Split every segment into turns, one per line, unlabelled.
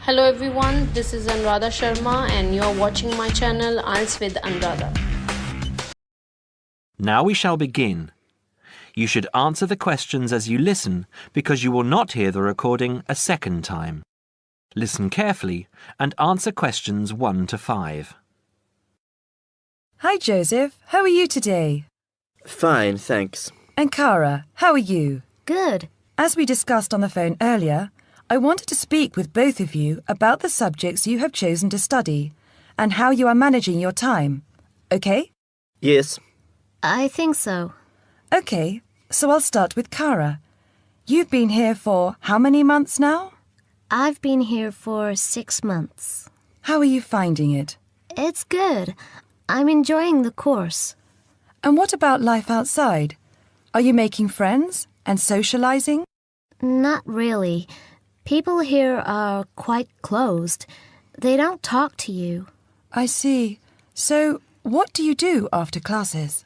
Hello everyone, this is Anuradha Sharma and you are watching my channel IELTS with Anuradha.
Now we shall begin. You should answer the questions as you listen because you will not hear the recording a second time. Listen carefully and answer questions 1 to 5.
Hi Joseph, how are you today?
Fine, thanks.
And Cara, how are you?
Good.
As we discussed on the phone earlier, I wanted to speak with both of you about the subjects you have chosen to study and how you are managing your time. Okay?
Yes.
I think so.
Okay, so I'll start with Cara. You've been here for how many months now?
I've been here for 6 months.
How are you finding it?
It's good. I'm enjoying the course.
And what about life outside? Are you making friends and socializing?
Not really. People here are quite closed. They don't talk to you.
I see. So, what do you do after classes?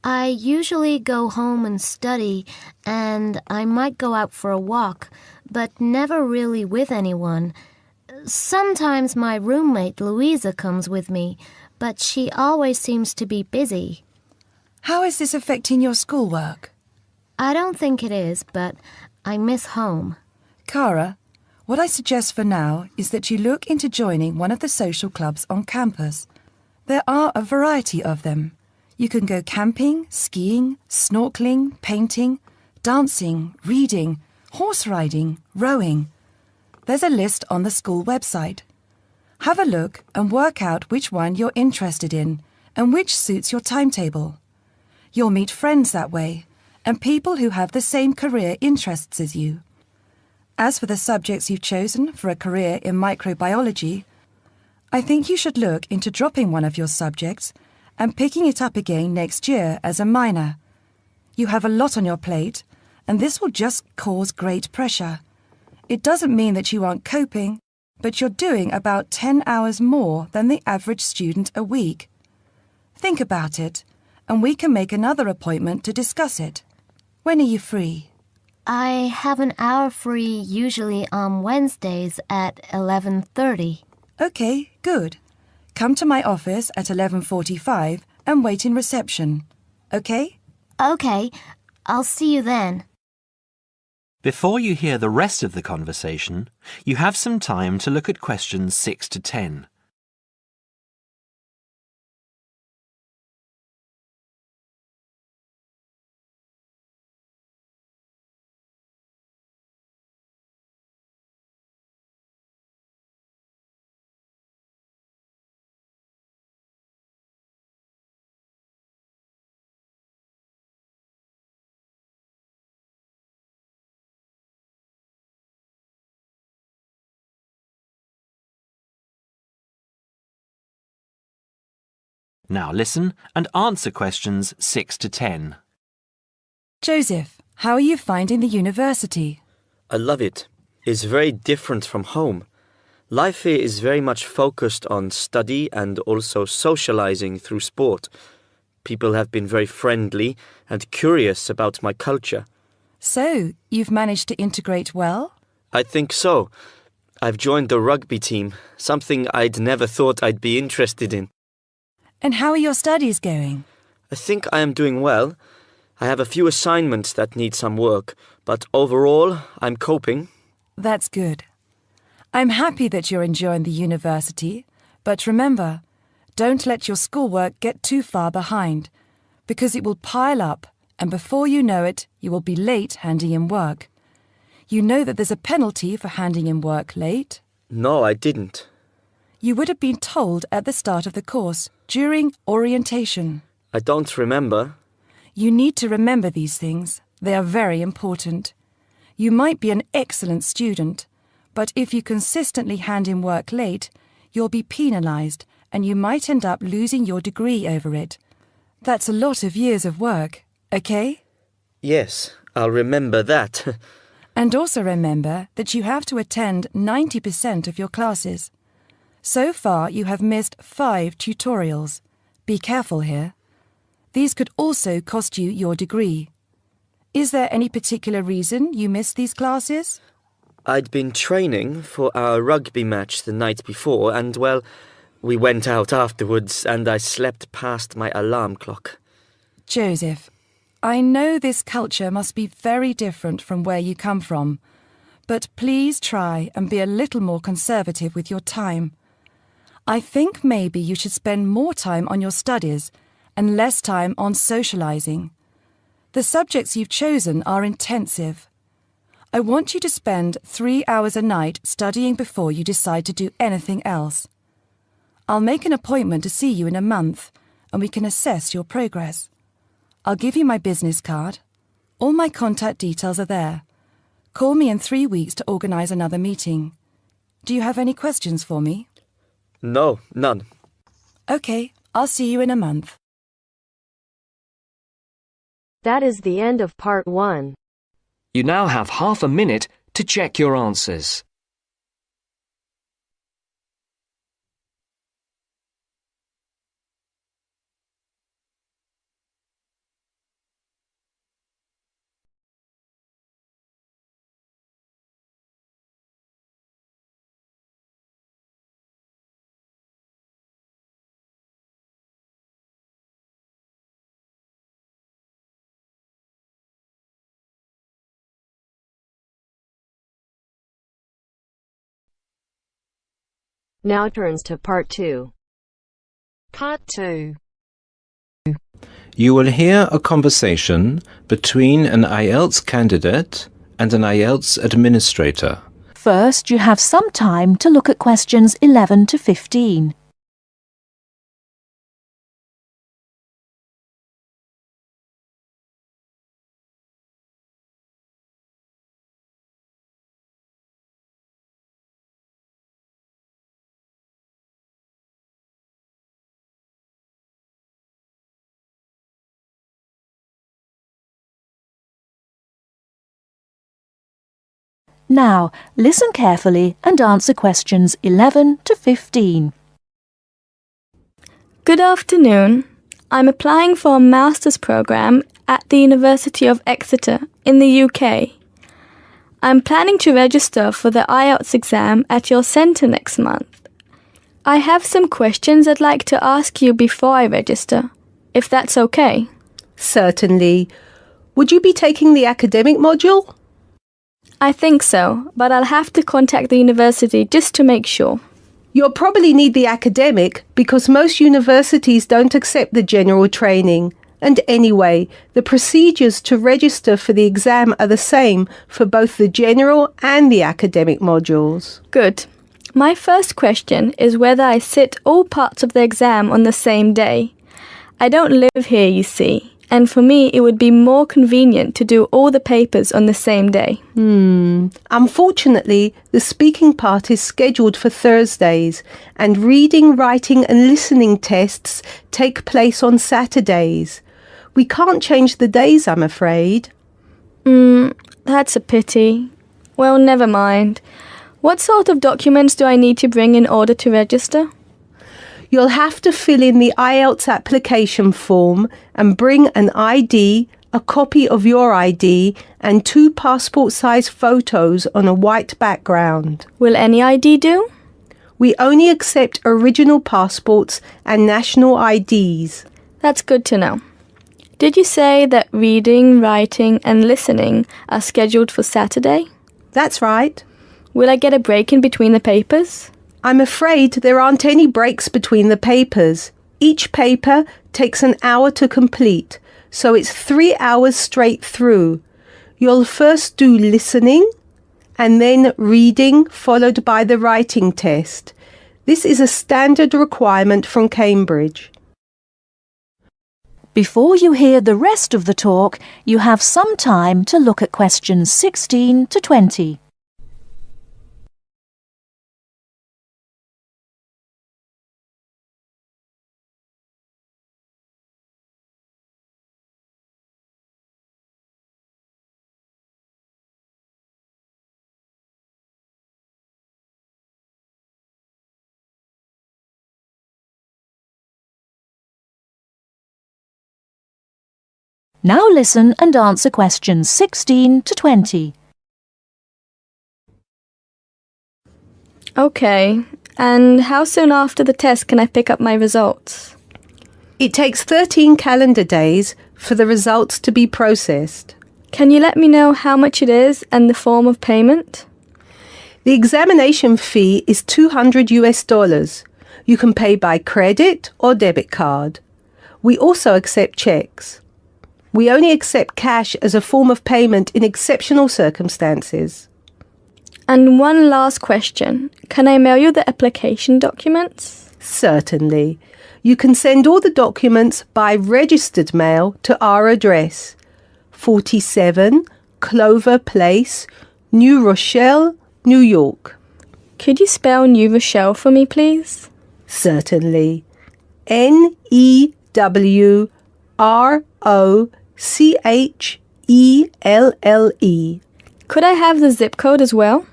I usually go home and study, and I might go out for a walk, but never really with anyone. Sometimes my roommate Louisa comes with me, but she always seems to be busy.
How is this affecting your schoolwork?
I don't think it is, but I miss home.
Cara, what I suggest for now is that you look into joining one of the social clubs on campus. There are a variety of them. You can go camping, skiing, snorkeling, painting, dancing, reading, horse riding, rowing. There's a list on the school website. Have a look and work out which one you're interested in and which suits your timetable. You'll meet friends that way and people who have the same career interests as you. As for the subjects you've chosen for a career in microbiology, I think you should look into dropping one of your subjects and picking it up again next year as a minor. You have a lot on your plate, and this will just cause great pressure. It doesn't mean that you aren't coping, but you're doing about 10 hours more than the average student a week. Think about it, and we can make another appointment to discuss it. When are you free?
I have an hour free usually on Wednesdays at 11:30.
Okay, good. Come to my office at 11:45 and wait in reception. Okay?
Okay, I'll see you then.
Before you hear the rest of the conversation, you have some time to look at questions 6 to 10. Now listen and answer questions 6 to 10.
Joseph, how are you finding the university?
I love it. It's very different from home. Life here is very much focused on study and also socializing through sport. People have been very friendly and curious about my culture.
So, you've managed to integrate well?
I think so. I've joined the rugby team, something I'd never thought I'd be interested in.
And how are your studies going?
I think I am doing well. I have a few assignments that need some work, but overall, I'm coping.
That's good. I'm happy that you're enjoying the university, but remember, don't let your schoolwork get too far behind, because it will pile up, and before you know it, you will be late handing in work. You know that there's a penalty for handing in work late?
No, I didn't.
You would have been told at the start of the course, during orientation.
I don't remember.
You need to remember these things. They are very important. You might be an excellent student, but if you consistently hand in work late, you'll be penalized and you might end up losing your degree over it. That's a lot of years of work, okay?
Yes, I'll remember that.
And also remember that you have to attend 90% of your classes. So far, you have missed 5 tutorials. Be careful here. These could also cost you your degree. Is there any particular reason you missed these classes?
I'd been training for our rugby match the night before and, well, we went out afterwards and I slept past my alarm clock.
Joseph, I know this culture must be very different from where you come from, but please try and be a little more conservative with your time. I think maybe you should spend more time on your studies and less time on socialising. The subjects you've chosen are intensive. I want you to spend 3 hours a night studying before you decide to do anything else. I'll make an appointment to see you in a month and we can assess your progress. I'll give you my business card. All my contact details are there. Call me in 3 weeks to organise another meeting. Do you have any questions for me?
No, none.
OK, I'll see you in a month.
That is the end of part 1.
You now have half a minute to check your answers.
Now turns to part 2.
Part 2.
You will hear a conversation between an IELTS candidate and an IELTS administrator.
First, you have some time to look at questions 11 to 15. Now, listen carefully and answer questions 11 to 15.
Good afternoon. I'm applying for a master's programme at the University of Exeter in the UK. I'm planning to register for the IELTS exam at your centre next month. I have some questions I'd like to ask you before I register, if that's okay.
Certainly. Would you be taking the academic module?
I think so, but I'll have to contact the university just to make sure.
You'll probably need the academic because most universities don't accept the general training. And anyway, the procedures to register for the exam are the same for both the general and the academic modules.
Good. My first question is whether I sit all parts of the exam on the same day. I don't live here, you see, and for me it would be more convenient to do all the papers on the same day.
Unfortunately, the speaking part is scheduled for Thursdays, and reading, writing and listening tests take place on Saturdays. We can't change the days, I'm afraid.
That's a pity. Well, never mind. What sort of documents do I need to bring in order to register?
You'll have to fill in the IELTS application form and bring an ID, a copy of your ID, and 2 passport-size photos on a white background.
Will any ID do?
We only accept original passports and national IDs.
That's good to know. Did you say that reading, writing and listening are scheduled for Saturday?
That's right.
Will I get a break in between the papers?
I'm afraid there aren't any breaks between the papers. Each paper takes an hour to complete, so it's 3 hours straight through. You'll first do listening and then reading, followed by the writing test. This is a standard requirement from Cambridge.
Before you hear the rest of the talk, you have some time to look at questions 16 to 20. Now listen and answer questions 16 to 20.
Okay. And how soon after the test can I pick up my results?
It takes 13 calendar days for the results to be processed.
Can you let me know how much it is and the form of payment?
The examination fee is $200. You can pay by credit or debit card. We also accept checks. We only accept cash as a form of payment in exceptional circumstances.
And one last question. Can I mail you the application documents?
Certainly. You can send all the documents by registered mail to our address, 47 Clover Place, New Rochelle, New York.
Could you spell New Rochelle for me, please?
Certainly. Newrochle.
Could I have the zip code as well?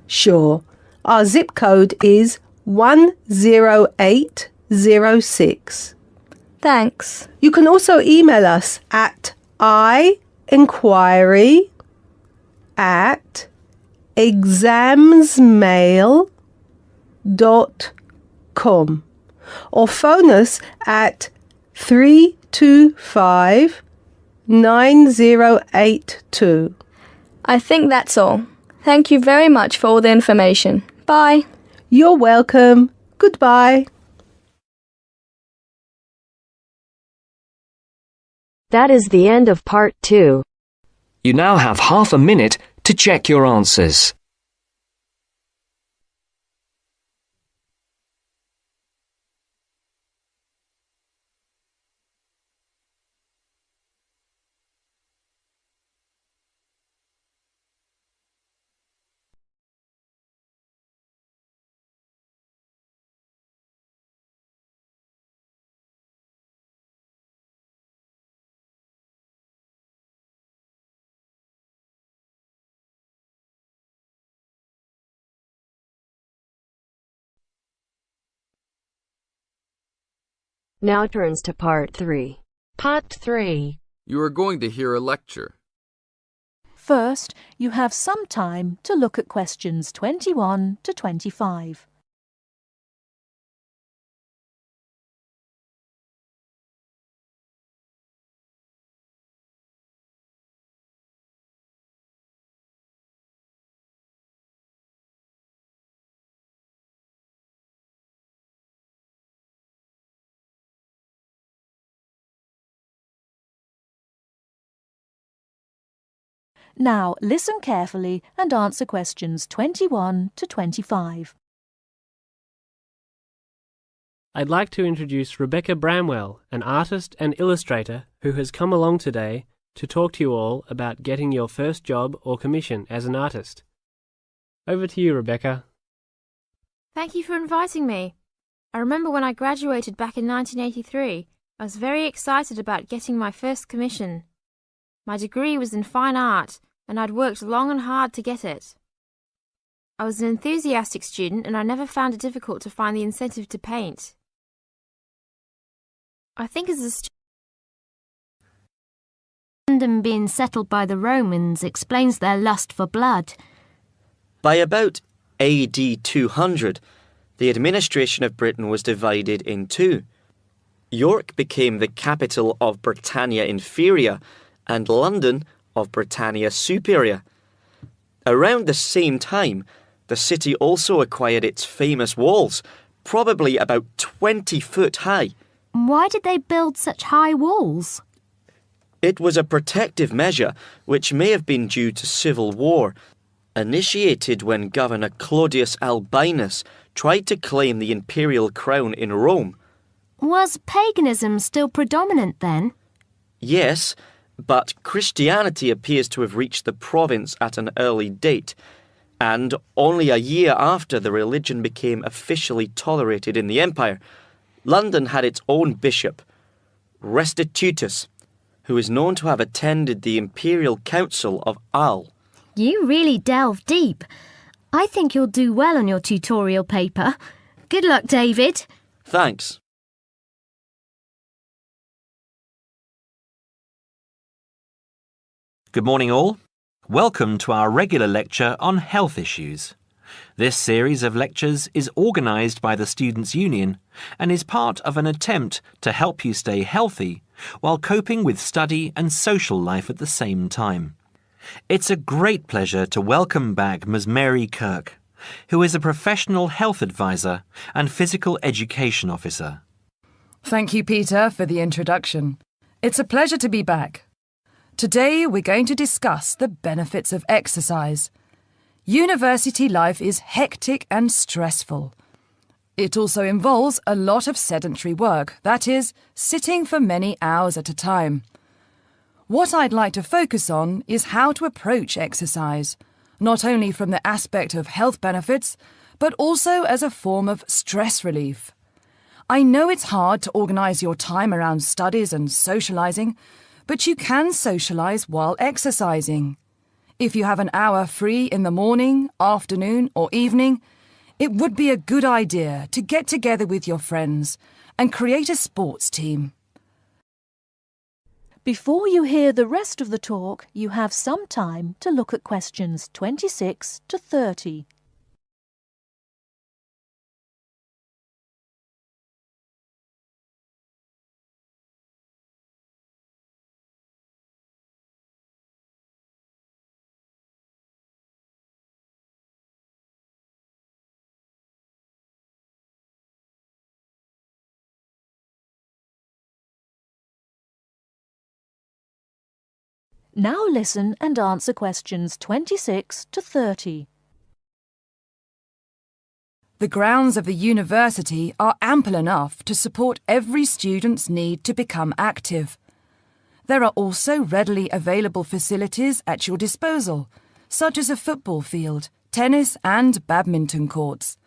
Sure. Our zip code is 10806.
Thanks.
You can also email us at inquiry@examsmail.com or phone us at 325-9082.
I think that's all. Thank you very much for all the information. Bye.
You're welcome. Goodbye.
That is the end of part 2.
You now have half a minute to check your answers.
Now turns to part 3.
Part 3.
You are going to hear a lecture.
First, you have some time to look at questions 21 to 25. Now listen carefully and answer questions 21 to 25.
I'd like to introduce Rebecca Bramwell, an artist and illustrator who has come along today to talk to you all about getting your first job or commission as an artist. Over to you, Rebecca.
Thank you for inviting me. I remember when I graduated back in 1983, I was very excited about getting my first commission. My degree was in fine art, and I'd worked long and hard to get it. I was an enthusiastic student, and I never found it difficult to find the incentive to paint. I think as a student,
London being settled by the Romans explains their lust for blood.
By about AD 200, the administration of Britain was divided in two. York became the capital of Britannia Inferior and London of Britannia Superior. Around the same time, the city also acquired its famous walls, probably about 20 foot high.
Why did they build such high walls?
It was a protective measure which may have been due to civil war, initiated when Governor Claudius Albinus tried to claim the imperial crown in Rome.
Was paganism still predominant then?
Yes, but Christianity appears to have reached the province at an early date, and only a year after the religion became officially tolerated in the empire, London had its own bishop, Restitutus, who is known to have attended the Imperial Council of Arles.
You really delve deep. I think you'll do well on your tutorial paper. Good luck, David.
Thanks.
Good morning all. Welcome to our regular lecture on health issues. This series of lectures is organised by the Students' Union and is part of an attempt to help you stay healthy while coping with study and social life at the same time. It's a great pleasure to welcome back Ms. Mary Kirk, who is a professional health advisor and physical education officer.
Thank you, Peter, for the introduction. It's a pleasure to be back. Today we're going to discuss the benefits of exercise. University life is hectic and stressful. It also involves a lot of sedentary work, that is, sitting for many hours at a time. What I'd like to focus on is how to approach exercise, not only from the aspect of health benefits, but also as a form of stress relief. I know it's hard to organise your time around studies and socialising, but you can socialise while exercising. If you have an hour free in the morning, afternoon or evening, it would be a good idea to get together with your friends and create a sports team.
Before you hear the rest of the talk, you have some time to look at questions 26 to 30. Now listen and answer questions 26 to 30.
The grounds of the university are ample enough to support every student's need to become active. There are also readily available facilities at your disposal, such as a football field, tennis and badminton courts.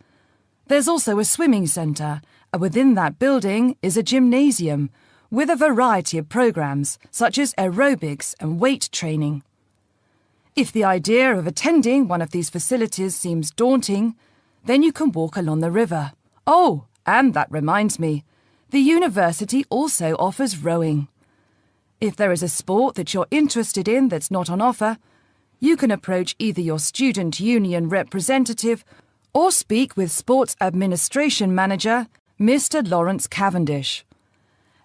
There's also a swimming centre, and within that building is a gymnasium with a variety of programs such as aerobics and weight training. If the idea of attending one of these facilities seems daunting, then you can walk along the river. Oh, and that reminds me, the university also offers rowing. If there is a sport that you're interested in that's not on offer, you can approach either your student union representative or speak with Sports Administration Manager, Mr. Lawrence Cavendish.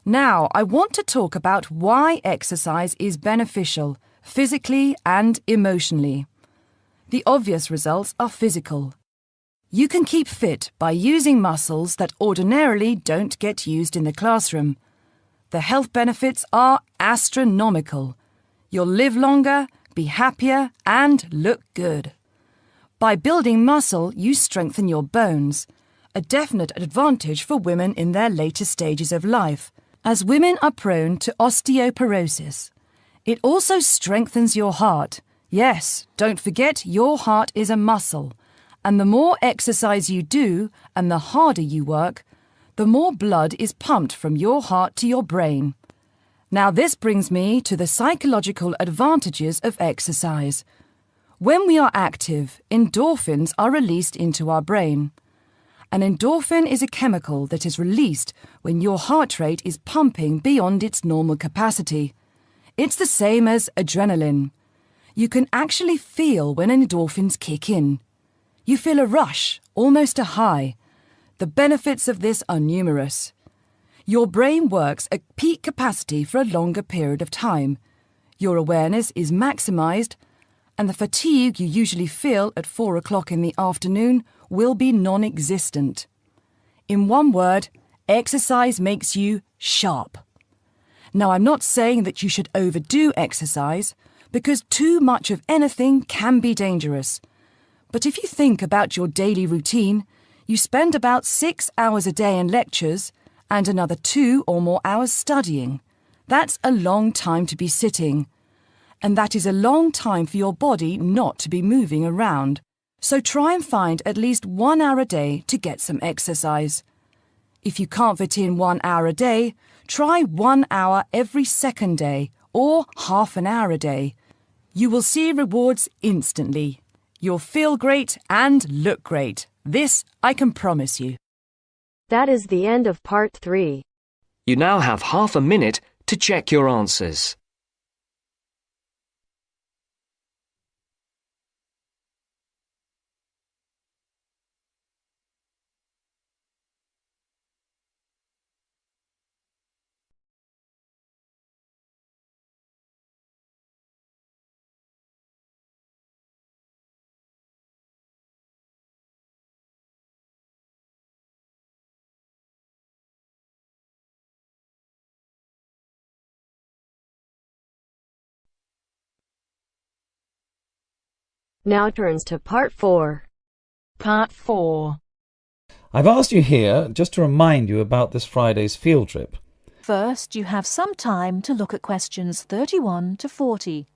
Now, I want to talk about why exercise is beneficial, physically and emotionally. The obvious results are physical. You can keep fit by using muscles that ordinarily don't get used in the classroom. The health benefits are astronomical. You'll live longer, be happier, and look good. By building muscle, you strengthen your bones, a definite advantage for women in their later stages of life, as women are prone to osteoporosis. It also strengthens your heart. Yes, don't forget your heart is a muscle, and the more exercise you do and the harder you work, the more blood is pumped from your heart to your brain. Now this brings me to the psychological advantages of exercise. When we are active, endorphins are released into our brain. An endorphin is a chemical that is released when your heart rate is pumping beyond its normal capacity. It's the same as adrenaline. You can actually feel when endorphins kick in. You feel a rush, almost a high. The benefits of this are numerous. Your brain works at peak capacity for a longer period of time. Your awareness is maximised, and the fatigue you usually feel at 4 o'clock in the afternoon will be non-existent. In one word, exercise makes you sharp. Now, I'm not saying that you should overdo exercise, because too much of anything can be dangerous. But if you think about your daily routine, you spend about 6 hours a day in lectures and another 2 or more hours studying. That's a long time to be sitting. And that is a long time for your body not to be moving around. So try and find at least 1 hour a day to get some exercise. If you can't fit in 1 hour a day, try 1 hour every second day or half an hour a day. You will see rewards instantly. You'll feel great and look great. This I can promise you.
That is the end of part 3.
You now have half a minute to check your answers.
Now turns to Part 4.
Part 4.
I've asked you here just to remind you about this Friday's field trip.
First, you have some time to look at questions 31 to 40.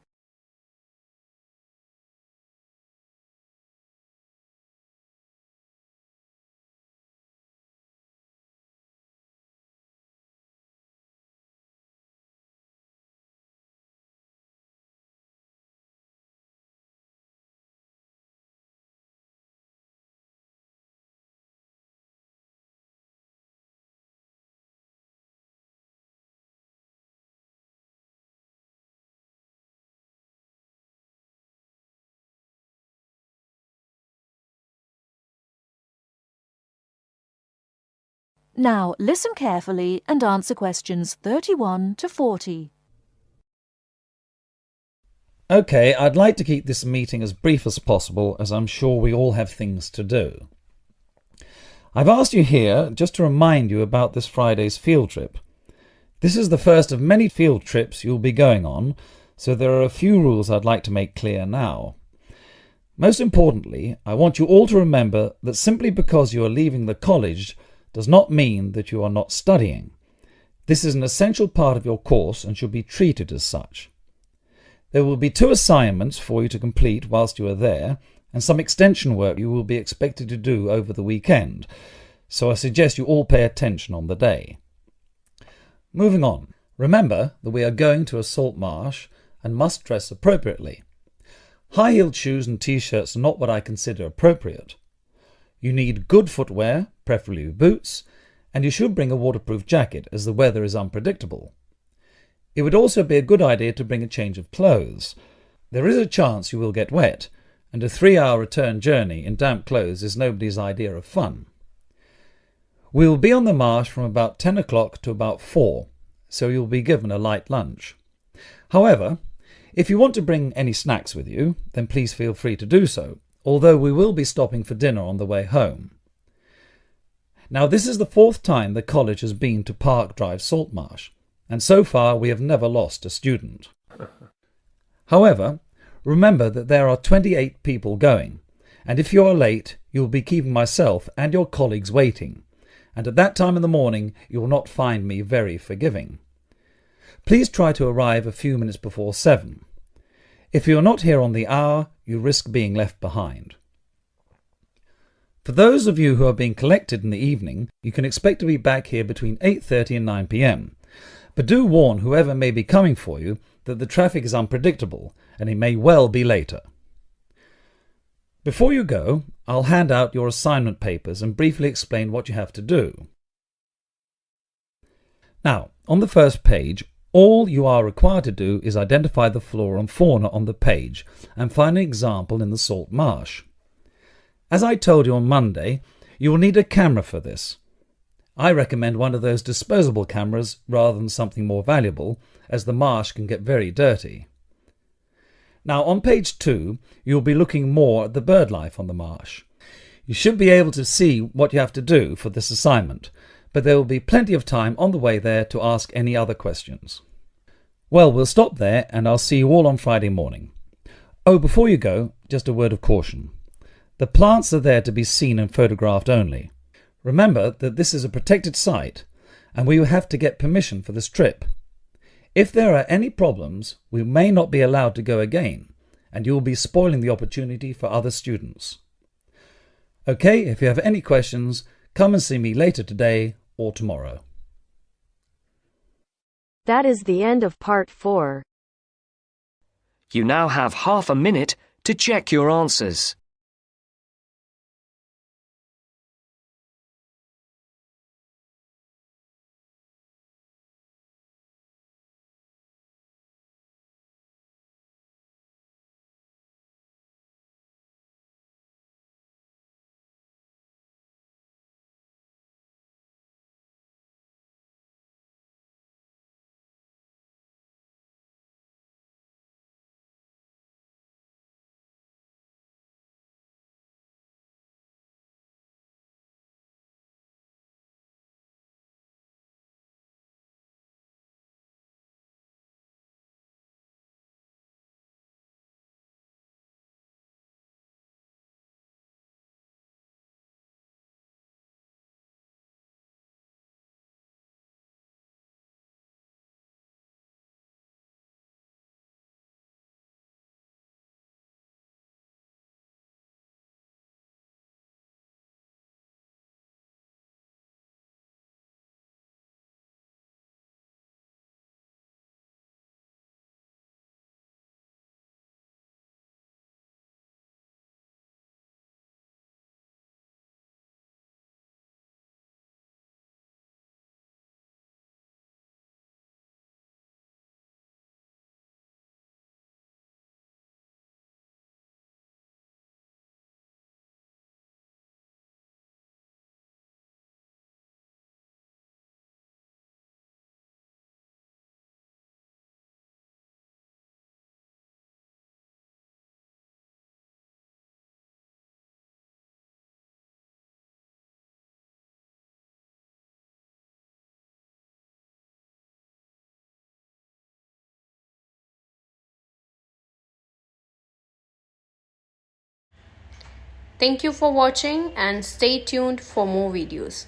Now listen carefully and answer questions 31 to 40.
OK, I'd like to keep this meeting as brief as possible, as I'm sure we all have things to do. I've asked you here just to remind you about this Friday's field trip. This is the first of many field trips you'll be going on, so there are a few rules I'd like to make clear now. Most importantly, I want you all to remember that simply because you are leaving the college does not mean that you are not studying. This is an essential part of your course and should be treated as such. There will be 2 assignments for you to complete whilst you are there, and some extension work you will be expected to do over the weekend, so I suggest you all pay attention on the day. Moving on, remember that we are going to a salt marsh and must dress appropriately. High-heeled shoes and t-shirts are not what I consider appropriate. You need good footwear, preferably boots, and you should bring a waterproof jacket as the weather is unpredictable. It would also be a good idea to bring a change of clothes. There is a chance you will get wet, and a 3-hour return journey in damp clothes is nobody's idea of fun. We will be on the marsh from about 10 o'clock to about 4, so you'll be given a light lunch. However, if you want to bring any snacks with you, then please feel free to do so, although we will be stopping for dinner on the way home. Now, this is the 4th time the college has been to Park Drive Saltmarsh, and so far we have never lost a student. However, remember that there are 28 people going, and if you are late, you will be keeping myself and your colleagues waiting, and at that time in the morning you will not find me very forgiving. Please try to arrive a few minutes before 7. If you are not here on the hour, you risk being left behind. For those of you who are being collected in the evening, you can expect to be back here between 8:30 and 9 p.m. But do warn whoever may be coming for you that the traffic is unpredictable and it may well be later. Before you go, I'll hand out your assignment papers and briefly explain what you have to do. Now, on the first page, all you are required to do is identify the flora and fauna on the page and find an example in the salt marsh. As I told you on Monday, you will need a camera for this. I recommend one of those disposable cameras rather than something more valuable, as the marsh can get very dirty. Now on page 2, you'll be looking more at the bird life on the marsh. You should be able to see what you have to do for this assignment, but there will be plenty of time on the way there to ask any other questions. Well, we'll stop there and I'll see you all on Friday morning. Oh, before you go, just a word of caution. The plants are there to be seen and photographed only. Remember that this is a protected site and we will have to get permission for this trip. If there are any problems, we may not be allowed to go again, and you will be spoiling the opportunity for other students. Okay, if you have any questions, come and see me later today or tomorrow.
That is the end of Part 4.
You now have half a minute to check your answers.
Thank you for watching and stay tuned for more videos.